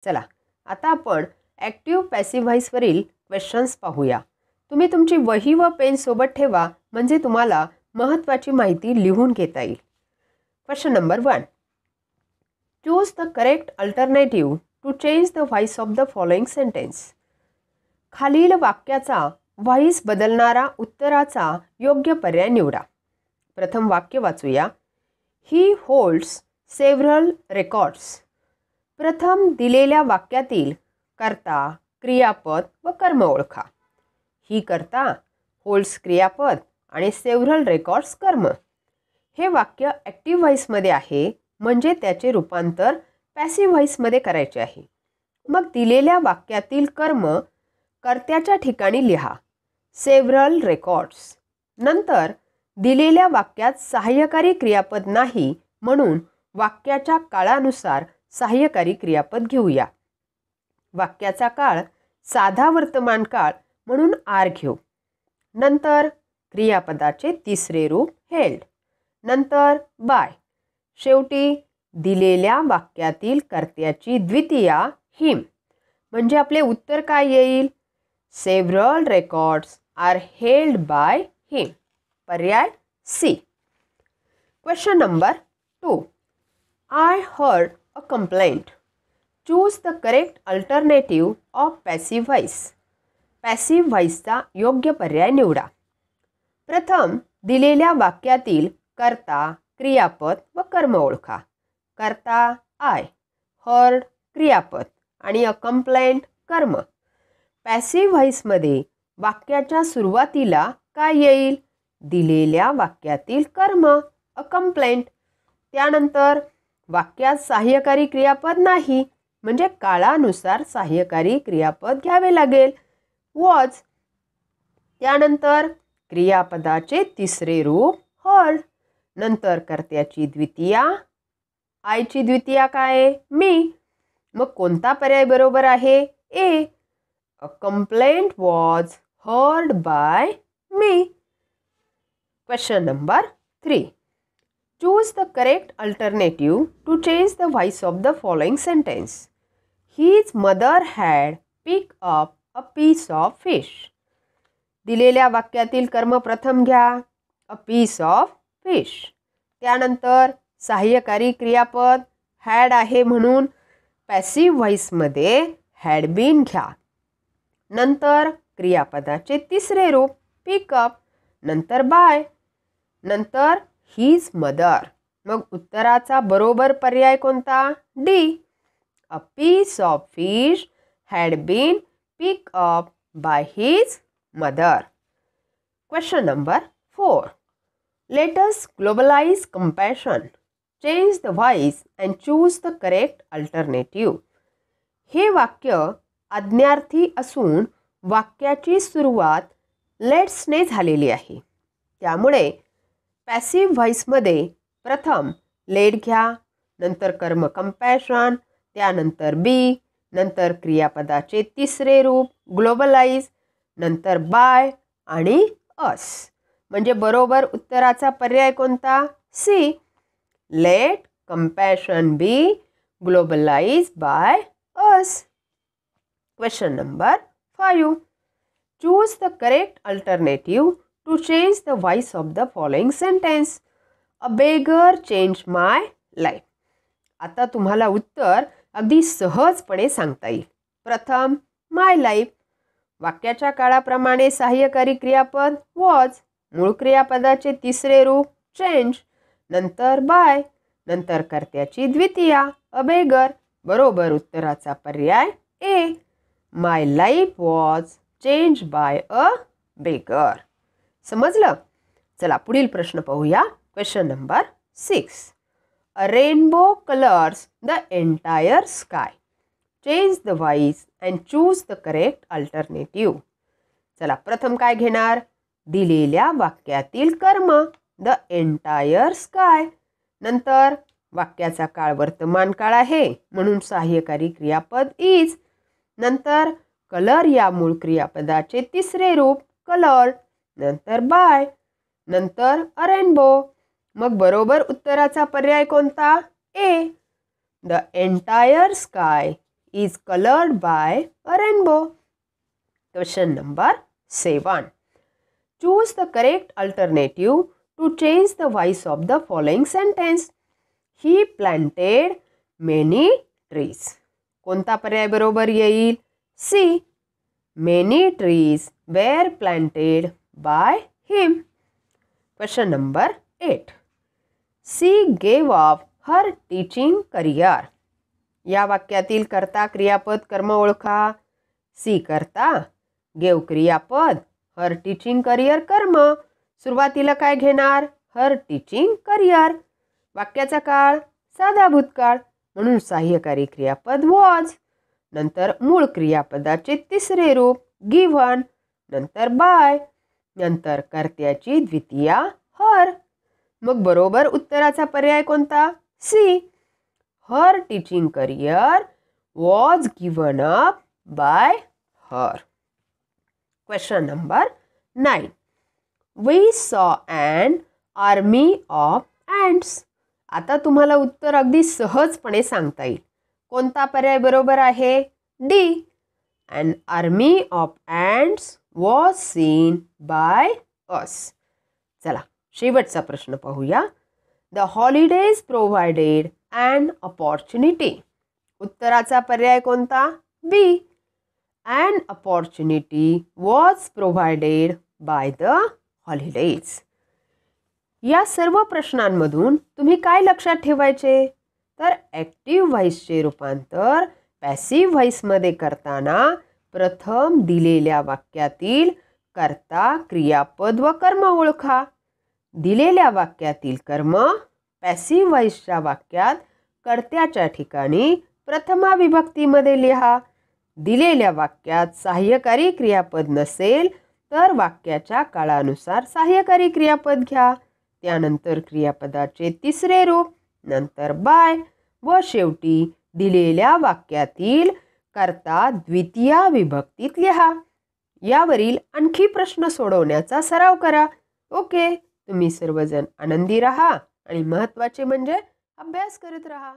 चला आता आपण ॲक्टिव्ह पॅसिव्ह व्हॉइसवरील क्वेश्चन्स पाहूया. तुम्ही तुमची वही व पेन सोबत ठेवा म्हणजे तुम्हाला महत्त्वाची माहिती लिहून घेता येईल. Question number 1. Choose the correct alternative to change the voice of the following sentence. खालील वाक्याचा व्हॉइस बदलणारा उत्तराचा योग्य पर्याय निवडा. प्रथम वाक्य वाचूया. He holds several records. प्रथम दिलेल्या वाक्यातील कर्ता, क्रियापद व कर्म ओळखा. ही कर्ता, होल्ड्स क्रियापद आणि सेव्हरल रेकॉर्ड्स कर्म. हे वाक्य ॲक्टिव्ह व्हॉइसमध्ये आहे म्हणजे त्याचे रूपांतर पॅसिव्ह व्हॉइसमध्ये करायचे आहे. मग दिलेल्या वाक्यातील कर्म कर्त्याच्या ठिकाणी लिहा, सेव्हरल रेकॉर्ड्स. नंतर दिलेल्या वाक्यात सहाय्यकारी क्रियापद नाही म्हणून वाक्याच्या काळानुसार सहाय्यकारी क्रियापद घेऊया. वाक्याचा काळ साधा वर्तमान काळ म्हणून आर घेऊ. नंतर क्रियापदाचे तिसरे रूप हेल्ड. नंतर बाय. शेवटी दिलेल्या वाक्यातील कर्त्याची द्वितीया हिम. म्हणजे आपले उत्तर काय येईल? Several records are held by him. पर्याय C. Question number 2. I heard a complaint. Choose the correct alternative of passive voice. Passive व्हॉइसचा योग्य पर्याय निवडा. प्रथम दिलेल्या वाक्यातील कर्ता, क्रियापद व कर्म ओळखा. कर्ता आय, हर्ड क्रियापद आणि अ कंप्लेंट कर्म. पॅसिव्ह व्हॉइसमध्ये वाक्याच्या सुरुवातीला काय येईल? दिलेल्या वाक्यातील कर्म, अ कंप्लेंट. त्यानंतर वाक्यात सहाय्यकारी क्रियापद नाही म्हणजे काळानुसार सहाय्यकारी क्रियापद घ्यावे लागेल, वॉज. त्यानंतर क्रियापदाचे तिसरे रूप हर्ड. नंतर कर्त्याची द्वितीया, आयची द्वितीया काय? मी. मग कोणता पर्याय बरोबर आहे? A. A complaint was heard by me. Question number 3. Choose the correct alternative to change the voice of the following sentence. His mother had pick up a piece of fish. दिलेल्या वाक्यातील कर्म प्रथम घ्या, अ पीस ऑफ फिश. त्यानंतर सहाय्यकारी क्रियापद had आहे म्हणून पॅसिव्ह व्हॉइसमध्ये हॅड बीन घ्या. नंतर क्रियापदाचे तिसरे रूप पिकअप. नंतर बाय. नंतर हिज मदर. मग उत्तराचा बरोबर पर्याय कोणता? D. A piece of fish had been pick up by his mother. Question number 4. Let us globalize compassion. Change the voice and choose the correct alternative. हे वाक्य आज्ञार्थी असून वाक्याची सुरुवात लेट्सने झालेली आहे. त्यामुळे पॅसिव्ह व्हॉइसमध्ये प्रथम लेट घ्या, नंतर कर्म कंपॅशन, त्यानंतर बी, नंतर क्रियापदाचे तिसरे रूप ग्लोबलाइज, नंतर बाय आणि अस. म्हणजे बरोबर उत्तराचा पर्याय कोणता? C. Let compassion be globalize by us. Question number 5. Choose the correct alternative to change the voice of the following sentence. A beggar change my life. आता तुम्हाला उत्तर अगदी सहजपणे सांगता येईल. प्रथम माय लाईफ. वाक्याच्या काळाप्रमाणे सहाय्यकारी क्रियापद वॉज, मूळ क्रियापदाचे तिसरे रूप चेंज, नंतर बाय, नंतर कर्त्याची द्वितीया अ बेगर. बरोबर उत्तराचा पर्याय A. My life was change by a beggar. समजलं? चला पुढील प्रश्न पाहूया. Question number 6. A rainbow colours the entire sky. Change the voice and choose the correct alternative. चला प्रथम काय घेणार? दिलेल्या वाक्यातील कर्म, द एंटायर स्काय. नंतर वाक्याचा काळ वर्तमान काळ आहे म्हणून सहाय्यकारी क्रियापद इज. नंतर कलर या मूळ क्रियापदाचे तिसरे रूप कलर्ड. नंतर बाय, नंतर अ रेनबो. मग बरोबर उत्तराचा पर्याय कोणता? A. The entire sky is colored by a rainbow. Question number 7. Choose the correct alternative to change the voice of the following sentence. He planted many trees. कोणता पर्याय बरोबर येईल? C. Many trees were planted by him. Question number 8. She gave up her teaching career. या वाक्यातील कर्ता क्रियापद कर्म ओळखा. C कर्ता, गेव क्रियापद, हर टीचिंग करियर कर्म. सुरुवातीला काय घेणार? हर टीचिंग करियर. वाक्याचा काळ साधा भूतकाळ म्हणून सहाय्यकारी क्रियापद वॉज. नंतर मूळ क्रियापदाचे तिसरे रूप गिव्हन. नंतर बाय. नंतर कर्त्याची द्वितीया हर. मग बरोबर उत्तराचा पर्याय कोणता? C. Her teaching career was given up by her. Question number 9. We saw an army of ants. आता तुम्हाला उत्तर अगदी सहजपणे सांगता येईल. कोणता पर्याय बरोबर आहे? D. An army of ants was seen by us. चला शेवटचा प्रश्न पाहूया. The holidays provided an opportunity. उत्तराचा पर्याय कोणता? बी. An opportunity was provided by the holidays. या सर्व प्रश्नांमधून तुम्ही काय लक्षात ठेवायचे? तर ॲक्टिव्ह व्हॉइसचे रूपांतर पॅसिव्ह व्हॉइसमध्ये करताना प्रथम दिलेल्या वाक्यातील कर्ता क्रियापद व कर्म ओळखा. दिलेल्या वाक्यातील कर्म पॅसिव्ह व्हॉइसच्या वाक्यात कर्त्याच्या ठिकाणी प्रथमा विभक्तीमध्ये लिहा. दिलेल्या वाक्यात सहाय्यकारी क्रियापद नसेल तर वाक्याच्या काळानुसार सहाय्यकारी क्रियापद घ्या. त्यानंतर क्रियापदाचे तिसरे रूप, नंतर बाय व शेवटी दिलेल्या वाक्यातील कर्ता द्वितीया विभक्तीत लिहा. यावरील आणखी प्रश्न सोडवण्याचा सराव करा. ओके. तुम्ही सर्वजण आनंदी राहा आणि महत्त्वाचे म्हणजे अभ्यास करत राहा.